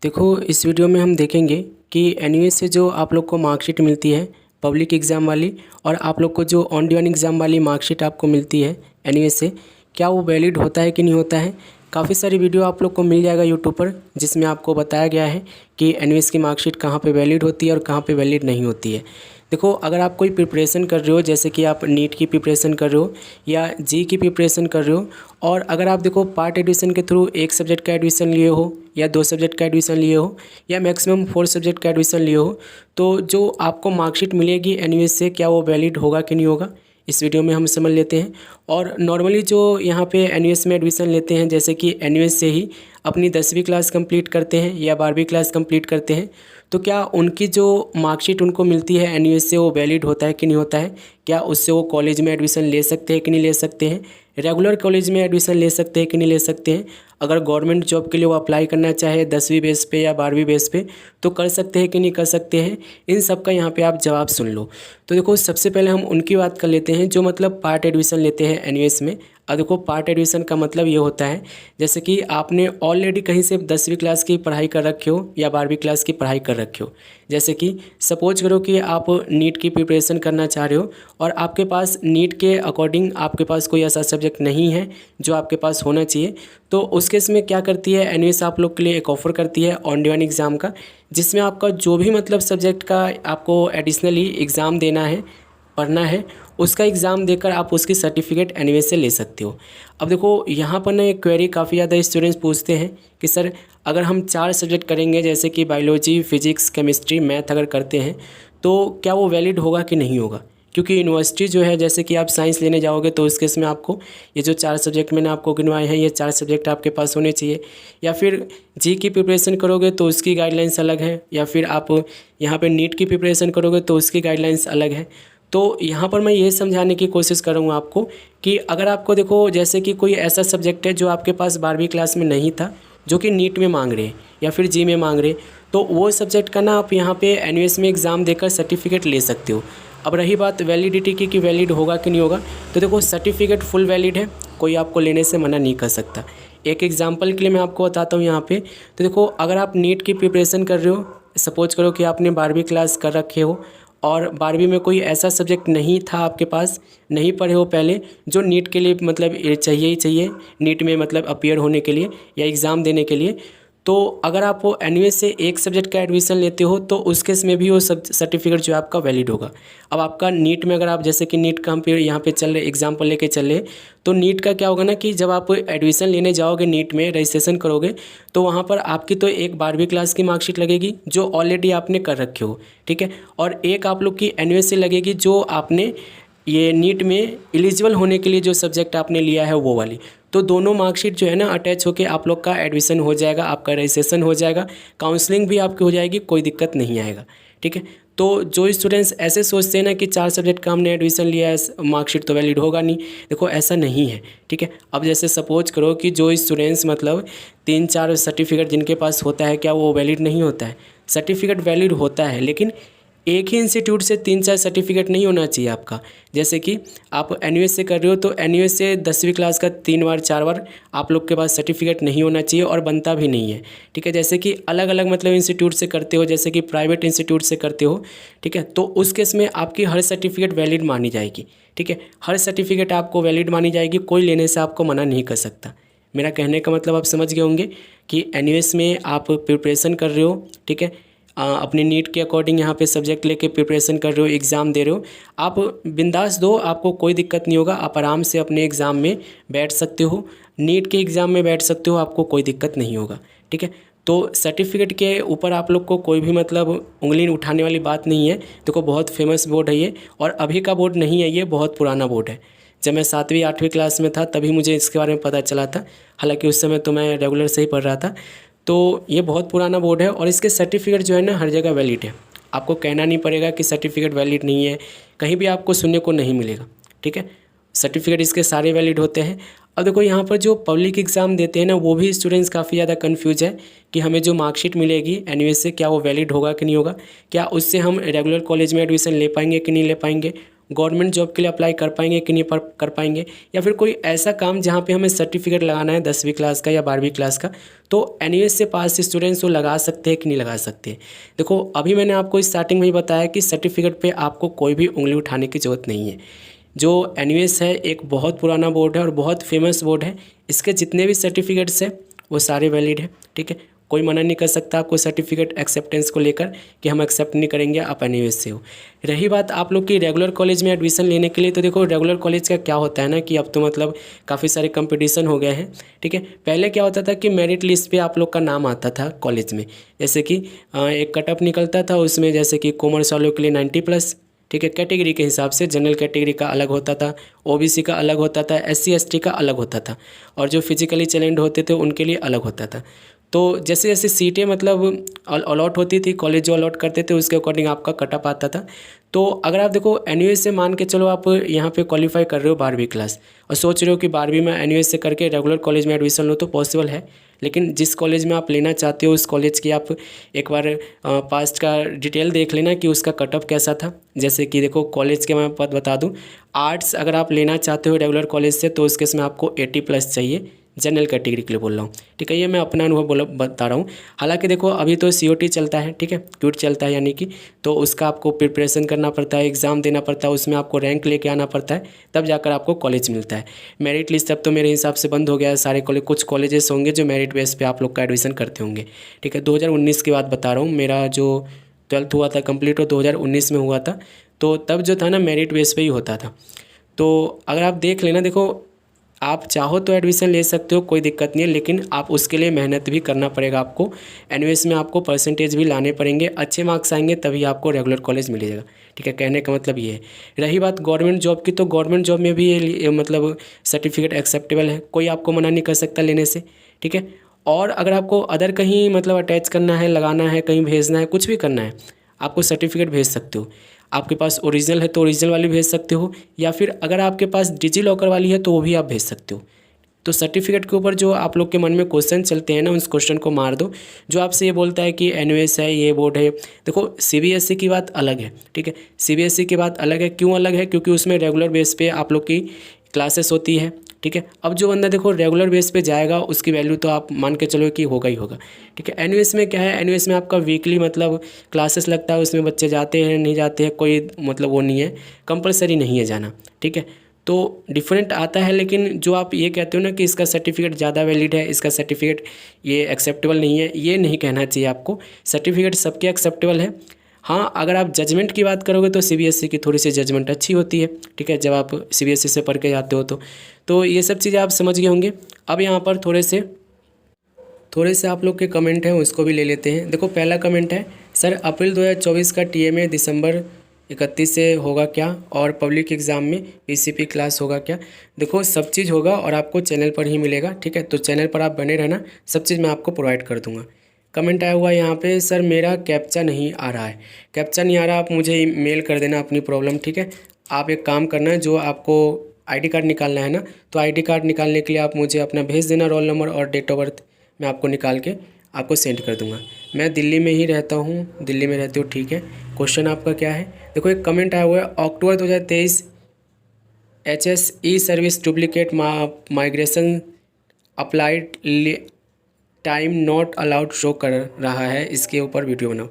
देखो, इस वीडियो में हम देखेंगे कि एनयूएस से जो आप लोग को मार्कशीट मिलती है पब्लिक एग्ज़ाम वाली, और आप लोग को जो ऑन डिमांड एग्ज़ाम वाली मार्कशीट आपको मिलती है एनयूएस से, क्या वो वैलिड होता है कि नहीं होता है। काफ़ी सारी वीडियो आप लोग को मिल जाएगा यूट्यूब पर, जिसमें आपको बताया गया है कि एनयूएस की मार्कशीट कहाँ पे वैलिड होती है और कहाँ पे वैलिड नहीं होती है। देखो, अगर आप कोई प्रिपरेशन कर रहे हो, जैसे कि आप नीट की प्रिपरेशन कर रहे हो या जी की प्रिपरेशन कर रहे हो, और अगर आप देखो पार्ट एडमिशन के थ्रू एक सब्जेक्ट का एडमिशन लिए हो या दो सब्जेक्ट का एडमिशन लिए हो या मैक्सिमम 4 सब्जेक्ट का एडमिशन लिए हो, तो जो आपको मार्कशीट मिलेगी एनयूएस से, क्या वो वैलिड होगा कि नहीं होगा, इस वीडियो में हम समझ लेते हैं। और नॉर्मली जो यहाँ पे एनयूएस में एडमिशन लेते हैं, जैसे कि एनयूएस से ही अपनी 10वीं क्लास कंप्लीट करते हैं या 12वीं क्लास कंप्लीट करते हैं, तो क्या उनकी जो मार्कशीट उनको मिलती है एनयूएस से, वो वैलिड होता है कि नहीं होता है। क्या उससे वो कॉलेज में एडमिशन ले सकते हैं कि नहीं ले सकते हैं, रेगुलर कॉलेज में एडमिशन ले सकते हैं कि नहीं ले सकते हैं। अगर गवर्नमेंट जॉब के लिए वो अप्लाई करना चाहे 10वीं बेस पे या 12वीं बेस पे, तो कर सकते हैं कि नहीं कर सकते हैं। इन सब का यहाँ पे आप जवाब सुन लो। तो देखो, सबसे पहले हम उनकी बात कर लेते हैं जो मतलब पार्ट एडमिशन लेते हैं एनयूएस में। अब देखो, पार्ट एडमिशन का मतलब ये होता है, जैसे कि आपने ऑलरेडी कहीं से 10वीं क्लास की पढ़ाई कर रखे हो या 12वीं क्लास की पढ़ाई कर रखे हो। जैसे कि सपोज करो कि आप नीट की प्रिपरेशन करना चाह रहे हो और आपके पास नीट के अकॉर्डिंग आपके पास कोई ऐसा सब्जेक्ट नहीं है जो आपके पास होना चाहिए, तो उस केस में क्या करती है एनयूएस आप लोग के लिए एक ऑफ़र करती है ऑन डिमांड एग्ज़ाम का, जिसमें आपका जो भी मतलब सब्जेक्ट का आपको एडिशनली एग्ज़ाम देना है, पढ़ना है, उसका एग्ज़ाम देकर आप उसकी सर्टिफिकेट एनयूएस से ले सकते हो। अब देखो, यहाँ पर ना एक क्वेरी काफ़ी ज़्यादा स्टूडेंट्स पूछते हैं कि सर, अगर हम 4 सब्जेक्ट करेंगे, जैसे कि बायोलॉजी, फिजिक्स, केमिस्ट्री, मैथ अगर करते हैं, तो क्या वो वैलिड होगा कि नहीं होगा। क्योंकि यूनिवर्सिटी जो है, जैसे कि आप साइंस लेने जाओगे तो उस केस में आपको ये जो 4 सब्जेक्ट मैंने आपको गिनवाए हैं, ये 4 सब्जेक्ट आपके पास होने चाहिए। या फिर जी की प्रिपरेशन करोगे तो उसकी गाइडलाइंस अलग है, या फिर आप यहाँ पे नीट की प्रिपरेशन करोगे तो उसकी गाइडलाइंस अलग है। तो यहाँ पर मैं ये समझाने की कोशिश करूँगा आपको कि अगर आपको देखो, जैसे कि कोई ऐसा सब्जेक्ट है जो आपके पास 12वीं क्लास में नहीं था, जो कि नीट में मांग रहे हैं या फिर जी में मांग रहे हैं, तो वो सब्जेक्ट का ना आप यहाँ पे एनयूएस में एग्ज़ाम देकर सर्टिफिकेट ले सकते हो। अब रही बात वैलिडिटी की कि वैलिड होगा कि नहीं होगा, तो देखो, सर्टिफिकेट फुल वैलिड है, कोई आपको लेने से मना नहीं कर सकता। एक एग्जाम्पल के लिए मैं आपको बताता हूँ यहाँ पे। तो देखो, अगर आप नीट की प्रिपरेशन कर रहे हो, सपोज करो कि आपने 12वीं क्लास कर रखे हो और 12वीं में कोई ऐसा सब्जेक्ट नहीं था आपके पास, नहीं पढ़े हो पहले, जो नीट के लिए मतलब चाहिए ही चाहिए, नीट में मतलब अपीयर होने के लिए या एग्ज़ाम देने के लिए, तो अगर आप वो एनयूएस से एक सब्जेक्ट का एडमिशन लेते हो तो उस केस में भी वो सब सर्टिफिकेट जो है आपका वैलिड होगा। अब आपका नीट में, अगर आप जैसे कि नीट का हम पे यहाँ पे चल रहे एग्जाम्पल लेके चल रहे, तो नीट का क्या होगा ना कि जब आप एडमिशन लेने जाओगे, नीट में रजिस्ट्रेशन करोगे, तो वहाँ पर आपकी तो एक 12वीं क्लास की मार्कशीट लगेगी जो ऑलरेडी आपने कर रखे हो, ठीक है, और एक आप लोग की एनयूएस से लगेगी जो आपने ये नीट में एलिजिबल होने के लिए जो सब्जेक्ट आपने लिया है वो वाली। तो दोनों मार्कशीट जो है ना अटैच होकर आप लोग का एडमिशन हो जाएगा, आपका रजिस्ट्रेशन हो जाएगा, काउंसलिंग भी आपकी हो जाएगी, कोई दिक्कत नहीं आएगा, ठीक है। तो जो स्टूडेंट्स ऐसे सोचते हैं ना कि 4 सब्जेक्ट का हमने एडमिशन लिया है, मार्कशीट तो वैलिड होगा नहीं, देखो ऐसा नहीं है, ठीक है। अब जैसे सपोज करो कि जो स्टूडेंट्स मतलब 3-4 सर्टिफिकेट जिनके पास होता है, क्या वो वैलिड नहीं होता है। सर्टिफिकेट वैलिड होता है, लेकिन एक ही इंस्टीट्यूट से 3-4 सर्टिफिकेट नहीं होना चाहिए आपका। जैसे कि आप एनयूएस से कर रहे हो तो एनयूएस से 10वीं क्लास का 3 बार 4 बार आप लोग के पास सर्टिफिकेट नहीं होना चाहिए और बनता भी नहीं है, ठीक है। जैसे कि अलग अलग मतलब इंस्टीट्यूट से करते हो, जैसे कि प्राइवेट इंस्टीट्यूट से करते हो, ठीक है, तो उस केस में आपकी हर सर्टिफिकेट वैलिड मानी जाएगी, ठीक है। हर सर्टिफिकेट आपको वैलिड मानी जाएगी, कोई लेने से आपको मना नहीं कर सकता। मेरा कहने का मतलब आप समझ गए होंगे कि एनयूएस में आप प्रिपरेशन कर रहे हो, ठीक है, अपने नीट के अकॉर्डिंग यहाँ पे सब्जेक्ट लेके प्रिपरेशन कर रहे हो, एग्ज़ाम दे रहे हो, आप बिंदास दो, आपको कोई दिक्कत नहीं होगा, आप आराम से अपने एग्ज़ाम में बैठ सकते हो, नीट के एग्ज़ाम में बैठ सकते हो, आपको कोई दिक्कत नहीं होगा, ठीक है। तो सर्टिफिकेट के ऊपर आप लोग को कोई भी मतलब उंगली उठाने वाली बात नहीं है। देखो, बहुत फेमस बोर्ड है ये, और अभी का बोर्ड नहीं है, ये बहुत पुराना बोर्ड है। जब मैं 7वीं 8वीं क्लास में था तभी मुझे इसके बारे में पता चला था, हालांकि उस समय तो मैं रेगुलर से ही पढ़ रहा था। तो ये बहुत पुराना बोर्ड है और इसके सर्टिफिकेट जो है ना हर जगह वैलिड है, आपको कहना नहीं पड़ेगा कि सर्टिफिकेट वैलिड नहीं है, कहीं भी आपको सुनने को नहीं मिलेगा, ठीक है। सर्टिफिकेट इसके सारे वैलिड होते हैं। अब देखो, यहाँ पर जो पब्लिक एग्ज़ाम देते हैं ना, वो भी स्टूडेंट्स काफ़ी ज़्यादा कन्फ्यूज है कि हमें जो मार्कशीट मिलेगी एनयूएस से, क्या वो वैलिड होगा कि नहीं होगा, क्या उससे हम रेगुलर कॉलेज में एडमिशन ले पाएंगे कि नहीं ले पाएंगे, गवर्नमेंट जॉब के लिए अप्लाई कर पाएंगे कि नहीं कर पाएंगे, या फिर कोई ऐसा काम जहाँ पे हमें सर्टिफिकेट लगाना है 10वीं क्लास का या 12वीं क्लास का, तो एनयूएस से पास स्टूडेंट्स वो लगा सकते हैं कि नहीं लगा सकते। देखो अभी मैंने आपको स्टार्टिंग में ही बताया कि सर्टिफिकेट पे आपको कोई भी उंगली उठाने की ज़रूरत नहीं है। जो एनयूएस है एक बहुत पुराना बोर्ड है और बहुत फेमस बोर्ड है। इसके जितने भी सर्टिफिकेट्स हैं वो सारे वैलिड है, ठीक है। कोई मना नहीं कर सकता आपको सर्टिफिकेट एक्सेप्टेंस को लेकर कि हम एक्सेप्ट नहीं करेंगे आप एनयूएस से हो। रही बात आप लोग की रेगुलर कॉलेज में एडमिशन लेने के लिए, तो देखो रेगुलर कॉलेज का क्या होता है ना कि अब तो मतलब काफ़ी सारे कंपटीशन हो गए हैं, ठीक है। पहले क्या होता था कि मेरिट लिस्ट पे आप लोग का नाम आता था कॉलेज में, जैसे कि एक कटअप निकलता था उसमें, जैसे कि कॉमर्स वालों के लिए 90+, ठीक है। कैटेगरी के हिसाब से जनरल कैटेगरी का अलग होता था, ओबीसी का अलग होता था, एससी एसटी का अलग होता था, और जो फिजिकली चैलेंज्ड होते थे उनके लिए अलग होता था। तो जैसे जैसे सीटें मतलब अलॉट होती थी, कॉलेज जो अलॉट करते थे उसके अकॉर्डिंग आपका कटअप आता था। तो अगर आप देखो एनयूएस से मान के चलो आप यहाँ पे क्वालिफाई कर रहे हो 12वीं क्लास और सोच रहे हो कि 12वीं में एनयूएस से करके रेगुलर कॉलेज में एडमिशन लो, तो पॉसिबल है। लेकिन जिस कॉलेज में आप लेना चाहते हो उस कॉलेज की आप एक बार पास्ट का डिटेल देख लेना कि उसका कटअप कैसा था। जैसे कि देखो कॉलेज के मैं पद बता दूं, आर्ट्स अगर आप लेना चाहते हो रेगुलर कॉलेज से तो उस केस में आपको 80+ चाहिए, जनरल कैटेगरी के लिए बोल रहा हूँ, ठीक है। ये मैं अपना अनुभव बता रहा हूँ। हालांकि देखो अभी तो सीओटी चलता है, ठीक है, क्यूट चलता है यानी कि, तो उसका आपको प्रिपरेशन करना पड़ता है, एग्ज़ाम देना पड़ता है, उसमें आपको रैंक लेके आना पड़ता है, तब जाकर आपको कॉलेज मिलता है। मेरिट लिस्ट अब तो मेरे हिसाब से बंद हो गया है सारे कॉलेज, कुछ कॉलेजेस होंगे जो मेरिट बेस पे आप लोग का एडमिशन करते होंगे, ठीक है। 2019 की बात बता रहा हूँ, मेरा जो 12th हुआ था कंप्लीट वो 2019 में हुआ था, तो तब जो था ना मेरिट बेस पे ही होता था। तो अगर आप देख लेना, देखो आप चाहो तो एडमिशन ले सकते हो, कोई दिक्कत नहीं है, लेकिन आप उसके लिए मेहनत भी करना पड़ेगा आपको। एनयूएस में आपको परसेंटेज भी लाने पड़ेंगे, अच्छे मार्क्स आएंगे तभी आपको रेगुलर कॉलेज मिलेगा, ठीक है। कहने का मतलब ये है। रही बात गवर्नमेंट जॉब की, तो गवर्नमेंट जॉब में भी ये मतलब सर्टिफिकेट एक्सेप्टेबल है, कोई आपको मना नहीं कर सकता लेने से, ठीक है। और अगर आपको अदर कहीं मतलब अटैच करना है, लगाना है, कहीं भेजना है, कुछ भी करना है, आपको सर्टिफिकेट भेज सकते हो। आपके पास ओरिजिनल है तो ओरिजिनल वाली भेज सकते हो, या फिर अगर आपके पास डिजी लॉकर वाली है तो वो भी आप भेज सकते हो। तो सर्टिफिकेट के ऊपर जो आप लोग के मन में क्वेश्चन चलते हैं ना, उस क्वेश्चन को मार दो। जो आपसे ये बोलता है कि एनयूएस है, ये बोर्ड है, देखो सीबीएसई की बात अलग है, ठीक है। सीबीएसई की बात अलग है, क्यों अलग है? क्योंकि उसमें रेगुलर बेस पे आप लोग की क्लासेस होती है, ठीक है। अब जो बंदा देखो रेगुलर बेस पे जाएगा उसकी वैल्यू तो आप मान के चलो कि होगा ही होगा, ठीक है। एनयूएस में क्या है, एनयूएस में आपका वीकली मतलब क्लासेस लगता है, उसमें बच्चे जाते हैं नहीं जाते हैं कोई मतलब वो नहीं है, कंपलसरी नहीं है जाना, ठीक है। तो डिफरेंट आता है, लेकिन जो आप ये कहते हो ना कि इसका सर्टिफिकेट ज़्यादा वैलिड है, इसका सर्टिफिकेट ये एक्सेप्टेबल नहीं है, ये नहीं कहना चाहिए आपको। सर्टिफिकेट सबके एक्सेप्टेबल है। हाँ, अगर आप जजमेंट की बात करोगे तो सीबीएसई की थोड़ी सी जजमेंट अच्छी होती है, ठीक है, जब आप सीबीएसई से पढ़ के जाते हो तो ये सब चीज़ें आप समझ गए होंगे। अब यहाँ पर थोड़े से आप लोग के कमेंट हैं उसको भी ले लेते हैं। देखो पहला कमेंट है, सर अप्रैल 2024 का टीएमए दिसंबर 31 से होगा क्या, और पब्लिक एग्ज़ाम में पीसीपी क्लास होगा क्या? देखो सब चीज़ होगा और आपको चैनल पर ही मिलेगा, ठीक है। तो चैनल पर आप बने रहना, सब चीज़ मैं आपको प्रोवाइड कर दूँगा। कमेंट आया हुआ है यहाँ पे, सर मेरा कैप्चा नहीं आ रहा है। कैप्चा नहीं आ रहा, आप मुझे मेल कर देना अपनी प्रॉब्लम, ठीक है। आप एक काम करना है, जो आपको आईडी कार्ड निकालना है ना, तो आईडी कार्ड निकालने के लिए आप मुझे अपना भेज देना रोल नंबर और डेट ऑफ बर्थ, मैं आपको निकाल के आपको सेंड कर दूंगा। मैं दिल्ली में ही रहता हूँ, दिल्ली में रहते हो, ठीक है। क्वेश्चन आपका क्या है? देखो एक कमेंट आया हुआ है, अक्टूबर 2023 HSE service duplicate migration applied time not allowed show कर रहा है, इसके ऊपर वीडियो बनाओ।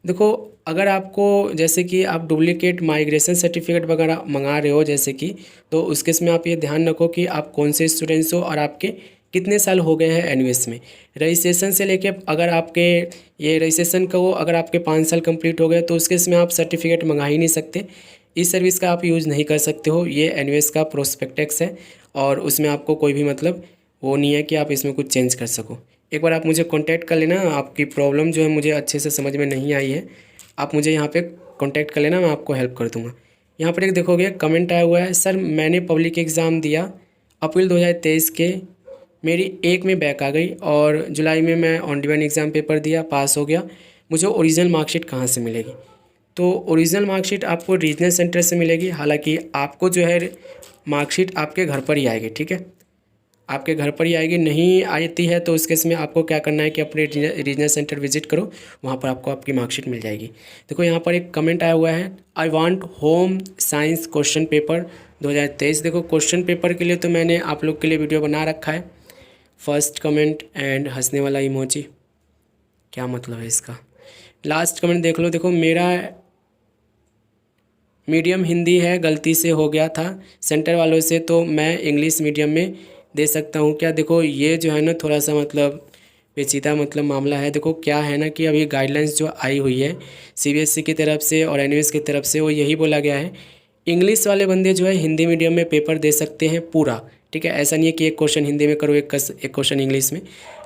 देखो अगर आपको जैसे कि आप डुप्लीकेट माइग्रेशन सर्टिफिकेट वगैरह मंगा रहे हो जैसे कि, तो उसके इसमें आप ये ध्यान रखो कि आप कौन से स्टूडेंट्स हो और आपके कितने साल हो गए हैं एनयूएस में। रजिस्ट्रेशन से लेके अगर आपके ये रजिस्ट्रेशन का हो, अगर आपके 5 साल कंप्लीट हो गए तो उसके इसमें आप सर्टिफिकेट मंगा ही नहीं सकते, इस सर्विस का आप यूज़ नहीं कर सकते हो। ये एनयूएस का प्रोस्पेक्टस है और उसमें आपको कोई भी मतलब वो नहीं है कि आप इसमें कुछ चेंज कर सको। एक बार आप मुझे कांटेक्ट कर लेना, आपकी प्रॉब्लम जो है मुझे अच्छे से समझ में नहीं आई है, आप मुझे यहाँ पे कांटेक्ट कर लेना, मैं आपको हेल्प कर दूँगा। यहाँ पर एक देखोगे कमेंट आया हुआ है, सर मैंने पब्लिक एग्ज़ाम दिया अप्रैल 2023 के, मेरी एक में बैक आ गई और जुलाई में मैं ऑन डिमांड एग्ज़ाम पेपर दिया, पास हो गया, मुझे ओरिजिनल मार्कशीट कहाँ से मिलेगी? तो ओरिजिनल मार्कशीट आपको रीजनल सेंटर से मिलेगी। हालांकि आपको जो है मार्कशीट आपके घर पर ही आएगी, ठीक है। आपके घर पर ही आएगी। नहीं आती है तो उस केस में आपको क्या करना है कि अपने रीजनल सेंटर विजिट करो, वहाँ पर आपको आपकी मार्कशीट मिल जाएगी। देखो यहाँ पर एक कमेंट आया हुआ है, I want home science question paper 2023। देखो क्वेश्चन पेपर के लिए तो मैंने आप लोग के लिए वीडियो बना रखा है। फर्स्ट कमेंट एंड हंसने वाला इमोजी, क्या मतलब है इसका। लास्ट कमेंट देख लो। देखो मेरा मीडियम हिंदी है, गलती से हो गया था सेंटर वालों से, तो मैं इंग्लिश मीडियम में दे सकता हूँ क्या। देखो ये जो है ना थोड़ा सा मतलब पेचीदा मतलब मामला है। देखो क्या है ना कि अभी गाइडलाइंस जो आई हुई है सीबीएसई की तरफ से और एनयूएस की तरफ से, वो यही बोला गया है इंग्लिश वाले बंदे जो है हिंदी मीडियम में पेपर दे सकते हैं पूरा, ठीक है। ऐसा नहीं है कि एक क्वेश्चन हिंदी में करो, एक क्वेश्चन इंग्लिश में।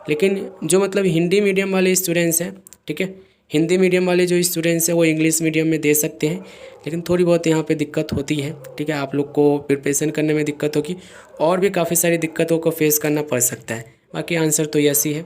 लेकिन जो मतलब हिंदी मीडियम वाले स्टूडेंट्स हैं, ठीक है, हिंदी मीडियम वाले जो स्टूडेंट्स हैं वो इंग्लिश मीडियम में दे सकते हैं। लेकिन थोड़ी बहुत यहाँ पे दिक्कत होती है, ठीक है, आप लोग को प्रिपरेशन करने में दिक्कत होगी और भी काफ़ी सारी दिक्कतों को फेस करना पड़ सकता है। बाकी आंसर तो यस ही है।